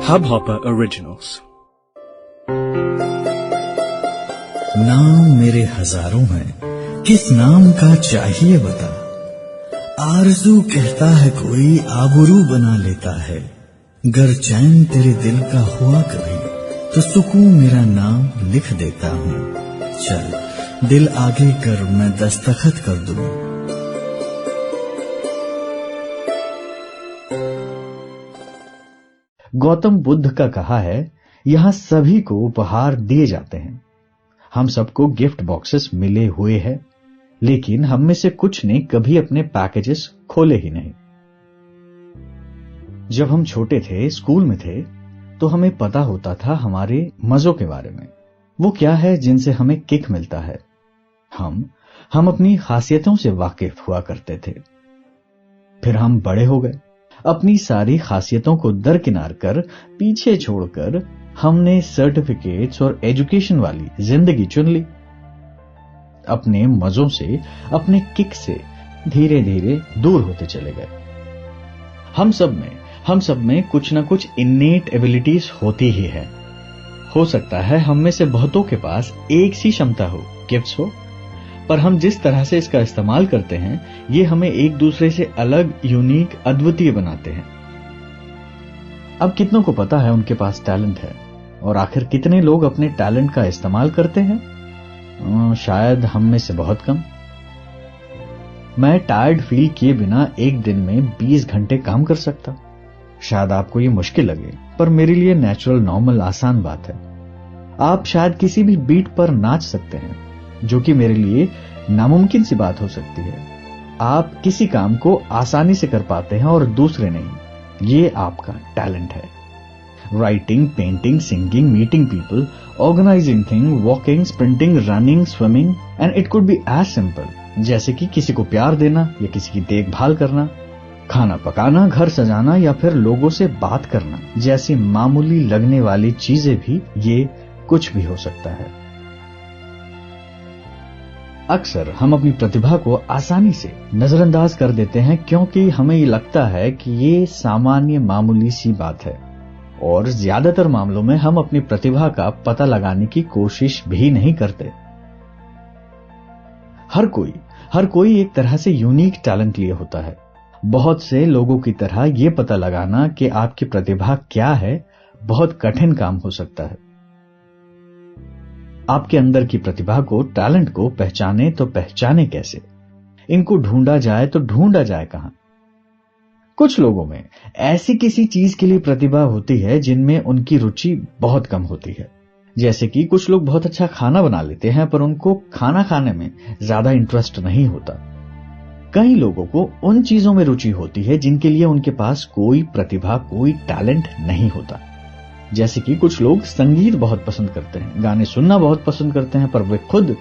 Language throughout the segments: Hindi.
Hubhopper Originals। नाम मेरे हजारों हैं, किस नाम का चाहिए बता। आरज़ू कहता है कोई आबरू बना लेता है। गर चैन तेरे दिल का हुआ कभी तो सुकून मेरा नाम लिख देता हूँ। चल दिल आगे कर मैं दस्तखत कर दूं। गौतम बुद्ध का कहा है, यहाँ सभी को उपहार दिए जाते हैं। हम सबको गिफ्ट बॉक्सेस मिले हुए हैं, लेकिन हम में से कुछ ने कभी अपने पैकेजेस खोले ही नहीं। जब हम छोटे थे, स्कूल में थे, तो हमें पता होता था हमारे मजों के बारे में। वो क्या है जिनसे हमें किक मिलता है। हम अपनी खासियतों से वाकिफ हुआ करते थे। फिर हम बड़े हो गए, अपनी सारी खासियतों को दरकिनार कर, पीछे छोड़कर हमने सर्टिफिकेट्स और एजुकेशन वाली जिंदगी चुन ली। अपने मजों से, अपने किक से धीरे धीरे दूर होते चले गए। हम सब में कुछ ना कुछ इन्नेट एबिलिटीज होती ही है। हो सकता है हम में से बहुतों के पास एक सी क्षमता हो, गिफ्ट्स हो, पर हम जिस तरह से इसका इस्तेमाल करते हैं, ये हमें एक दूसरे से अलग, यूनिक, अद्वितीय बनाते हैं। अब कितनों को पता है उनके पास टैलेंट है, और आखिर कितने लोग अपने टैलेंट का इस्तेमाल करते हैं? शायद हम में से बहुत कम। मैं टायर्ड फील किए बिना एक दिन में 20 घंटे काम कर सकता। शायद आपको ये मुश्किल लगे, पर मेरे लिए नेचुरल, नॉर्मल, आसान बात है। आप शायद किसी भी बीट पर नाच सकते हैं, जो कि मेरे लिए नामुमकिन सी बात हो सकती है। आप किसी काम को आसानी से कर पाते हैं और दूसरे नहीं। ये आपका टैलेंट है। Writing, painting, singing, meeting people, organising thing, walking, sprinting, running, swimming, and it could be as simple जैसे कि किसी को प्यार देना या किसी की देखभाल करना, खाना पकाना, घर सजाना या फिर लोगों से बात करना जैसी मामूली लगने वाली चीजें भी ये कुछ भी हो सकता है। अक्सर हम अपनी प्रतिभा को आसानी से नजरअंदाज कर देते हैं, क्योंकि हमें ये लगता है कि ये सामान्य, मामूली सी बात है, और ज्यादातर मामलों में हम अपनी प्रतिभा का पता लगाने की कोशिश भी नहीं करते। हर कोई एक तरह से यूनिक टैलेंट लिए होता है। बहुत से लोगों की तरह यह पता लगाना कि आपकी प्रतिभा क्या है बहुत कठिन काम हो सकता है। आपके अंदर की प्रतिभा को, टैलेंट को पहचाने तो पहचाने कैसे? इनको ढूंढा जाए तो ढूंढा जाए कहां? कुछ लोगों में ऐसी किसी चीज के लिए प्रतिभा होती है जिनमें उनकी रुचि बहुत कम होती है। जैसे कि कुछ लोग बहुत अच्छा खाना बना लेते हैं, पर उनको खाना खाने में ज्यादा इंटरेस्ट नहीं होता। कई लोगों को उन चीजों में रुचि होती है जिनके लिए उनके पास कोई प्रतिभा, कोई टैलेंट नहीं होता। जैसे कि कुछ लोग संगीत बहुत पसंद करते हैं, गाने सुनना बहुत पसंद करते हैं, पर वे खुद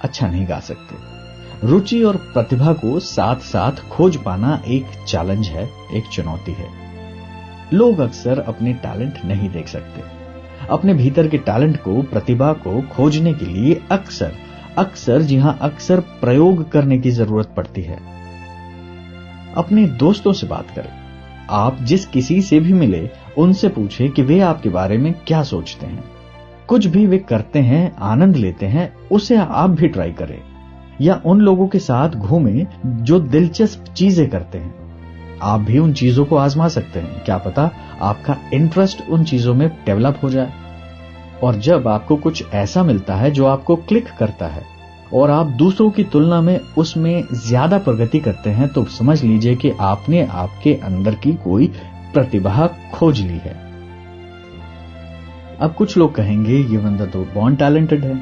अच्छा नहीं गा सकते। रुचि और प्रतिभा को साथ साथ खोज पाना एक चैलेंज है, एक चुनौती है। लोग अक्सर अपने टैलेंट नहीं देख सकते। अपने भीतर के टैलेंट को, प्रतिभा को खोजने के लिए अक्सर प्रयोग करने की जरूरत पड़ती है। अपने दोस्तों से बात करें। आप जिस किसी से भी मिले, उनसे पूछें कि वे आपके बारे में क्या सोचते हैं। कुछ भी वे करते हैं, आनंद लेते हैं, उसे आप भी ट्राई करें। या उन लोगों के साथ घूमें जो दिलचस्प चीजें करते हैं। आप भी उन चीजों को आजमा सकते हैं। क्या पता आपका इंटरेस्ट उन चीजों में डेवलप हो जाए। और जब आपको कुछ ऐसा मिलता है जो आपको क्लिक करता है और आप दूसरों की तुलना में उसमें ज्यादा प्रगति करते हैं, तो समझ लीजिए कि आपने आपके अंदर की कोई प्रतिभा खोज ली है। अब कुछ लोग कहेंगे ये बंदा तो बॉर्न टैलेंटेड है।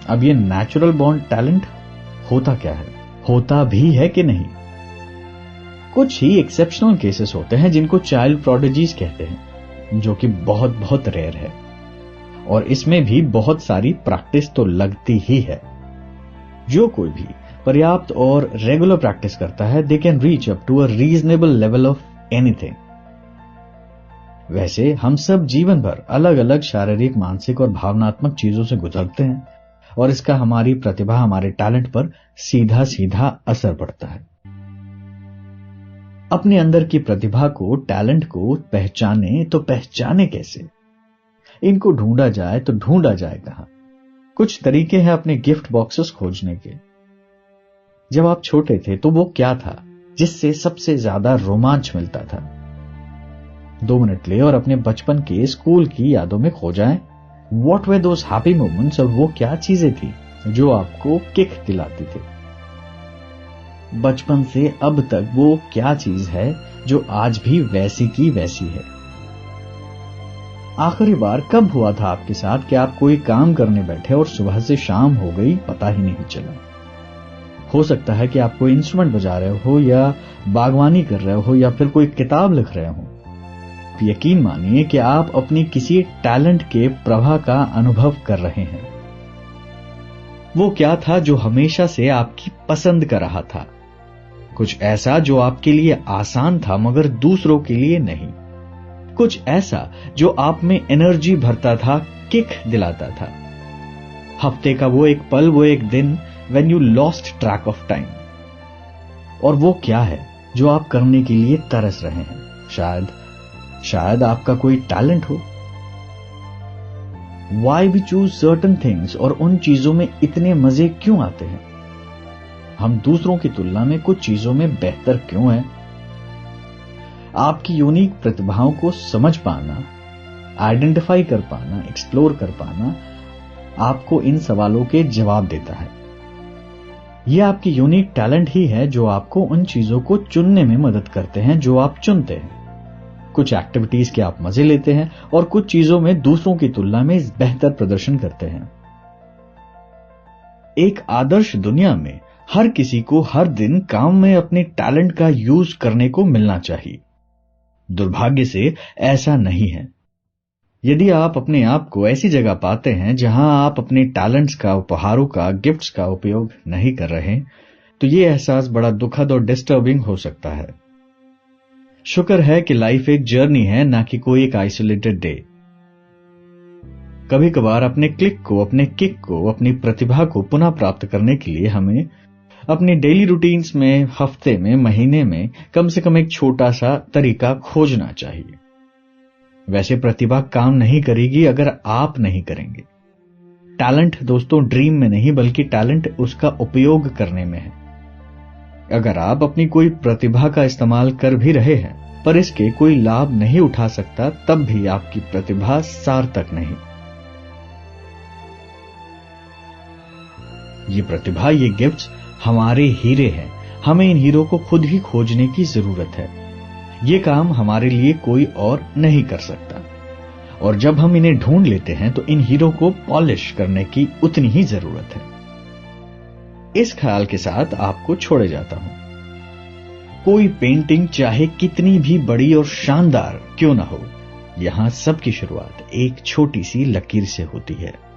अब ये नेचुरल बॉर्न टैलेंट होता क्या है? होता भी है कि नहीं? कुछ ही एक्सेप्शनल केसेस होते हैं जिनको चाइल्ड प्रोडिजीज कहते हैं, जो कि बहुत बहुत रेयर है, और इसमें भी बहुत सारी प्रैक्टिस तो लगती ही है। जो कोई भी पर्याप्त और रेगुलर प्रैक्टिस करता है, they can reach up to a reasonable level of anything. वैसे हम सब जीवन भर अलग अलग शारीरिक, मानसिक और भावनात्मक चीजों से गुजरते हैं, और इसका हमारी प्रतिभा, हमारे टैलेंट पर सीधा सीधा असर पड़ता है। अपने अंदर की प्रतिभा को, टैलेंट को पहचाने तो पहचाने कैसे? इनको ढूंढा जाए तो ढूंढा जाए कहां? कुछ तरीके हैं अपने गिफ्ट बॉक्सेस खोजने के। जब आप छोटे थे तो वो क्या था जिससे सबसे ज्यादा रोमांच मिलता था? 2 मिनट ले और अपने बचपन के स्कूल की यादों में खो जाएं। What were those happy moments? और वो क्या चीजें थी जो आपको किक दिलाती थी? बचपन से अब तक वो क्या चीज है जो आज भी वैसी की वैसी है? आखिरी बार कब हुआ था आपके साथ कि आप कोई काम करने बैठे और सुबह से शाम हो गई पता ही नहीं चला? हो सकता है कि आप कोई इंस्ट्रूमेंट बजा रहे हो या बागवानी कर रहे हो या फिर कोई किताब लिख रहे हो। यकीन मानिए कि आप अपनी किसी टैलेंट के प्रवाह का अनुभव कर रहे हैं। वो क्या था जो हमेशा से आपकी पसंद का रहा था? कुछ ऐसा जो आपके लिए आसान था मगर दूसरों के लिए नहीं। कुछ ऐसा जो आप में एनर्जी भरता था, किक दिलाता था। हफ्ते का वो एक पल, वो एक दिन when you lost track of time। और वो क्या है जो आप करने के लिए तरस रहे हैं? शायद आपका कोई टैलेंट हो। Why we choose certain things? और उन चीजों में इतने मजे क्यों आते हैं? हम दूसरों की तुलना में कुछ चीजों में बेहतर क्यों हैं? आपकी यूनिक प्रतिभाओं को समझ पाना, आइडेंटिफाई कर पाना, एक्सप्लोर कर पाना आपको इन सवालों के जवाब देता है। यह आपकी यूनिक टैलेंट ही है जो आपको उन चीजों को चुनने में मदद करते हैं जो आप चुनते हैं। कुछ एक्टिविटीज के आप मजे लेते हैं और कुछ चीजों में दूसरों की तुलना में बेहतर प्रदर्शन करते हैं। एक आदर्श दुनिया में हर किसी को हर दिन काम में अपने टैलेंट का यूज करने को मिलना चाहिए। दुर्भाग्य से ऐसा नहीं है। यदि आप अपने आप को ऐसी जगह पाते हैं जहां आप अपने टैलेंट्स का, उपहारों का, गिफ्ट्स का उपयोग नहीं कर रहे, तो यह एहसास बड़ा दुखद और डिस्टर्बिंग हो सकता है। शुक्र है कि लाइफ एक जर्नी है, ना कि कोई एक आइसोलेटेड डे। कभी कभार अपने क्लिक को, अपने किक को, अपनी प्रतिभा को पुनः प्राप्त करने के लिए हमें अपनी डेली रूटीन्स में, हफ्ते में, महीने में कम से कम एक छोटा सा तरीका खोजना चाहिए। वैसे प्रतिभा काम नहीं करेगी अगर आप नहीं करेंगे। टैलेंट दोस्तों ड्रीम में नहीं, बल्कि टैलेंट उसका उपयोग करने में है। अगर आप अपनी कोई प्रतिभा का इस्तेमाल कर भी रहे हैं पर इसके कोई लाभ नहीं उठा सकता, तब भी आपकी प्रतिभा सार्थक नहीं। ये प्रतिभा, ये गिफ्ट्स हमारे हीरे हैं। हमें इन हीरो को खुद ही खोजने की जरूरत है। ये काम हमारे लिए कोई और नहीं कर सकता। और जब हम इन्हें ढूंढ लेते हैं तो इन हीरो को पॉलिश करने की उतनी ही जरूरत है। इस ख्याल के साथ आपको छोड़े जाता हूं। कोई पेंटिंग चाहे कितनी भी बड़ी और शानदार क्यों ना हो, यहां सबकी शुरुआत एक छोटी सी लकीर से होती है।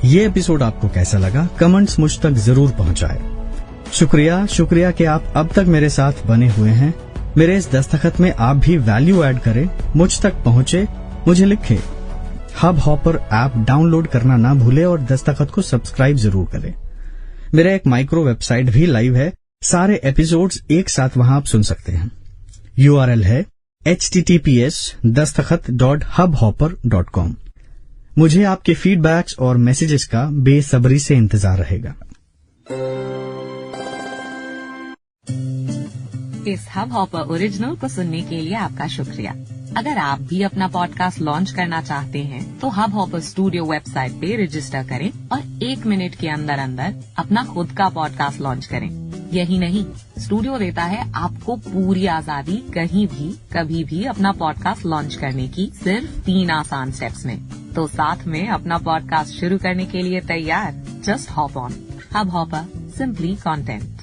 ये एपिसोड आपको कैसा लगा? कमेंट्स मुझ तक जरूर पहुंचाएं। शुक्रिया कि आप अब तक मेरे साथ बने हुए हैं। मेरे इस दस्तखत में आप भी वैल्यू ऐड करें, मुझ तक पहुंचे, मुझे लिखें। हब हॉपर ऐप डाउनलोड करना ना भूले और दस्तखत को सब्सक्राइब जरूर करें। मेरा एक माइक्रो वेबसाइट भी लाइव है, सारे एपिसोड्स एक साथ वहां आप सुन सकते हैं। URL है https://dastakhat.hubhopper.com। मुझे आपके फीडबैक्स और मैसेजेस का बेसब्री से इंतजार रहेगा। इस हब हॉपर ओरिजिनल को सुनने के लिए आपका शुक्रिया। अगर आप भी अपना पॉडकास्ट लॉन्च करना चाहते हैं तो हब हॉपर स्टूडियो वेबसाइट पे रजिस्टर करें और 1 मिनट के अंदर अंदर अपना खुद का पॉडकास्ट लॉन्च करें। यही नहीं, स्टूडियो देता है आपको पूरी आजादी कहीं भी कभी भी अपना पॉडकास्ट लॉन्च करने की, सिर्फ 3 आसान स्टेप्स में। तो साथ में अपना पॉडकास्ट शुरू करने के लिए तैयार? Just hop on hub hopper, simply content.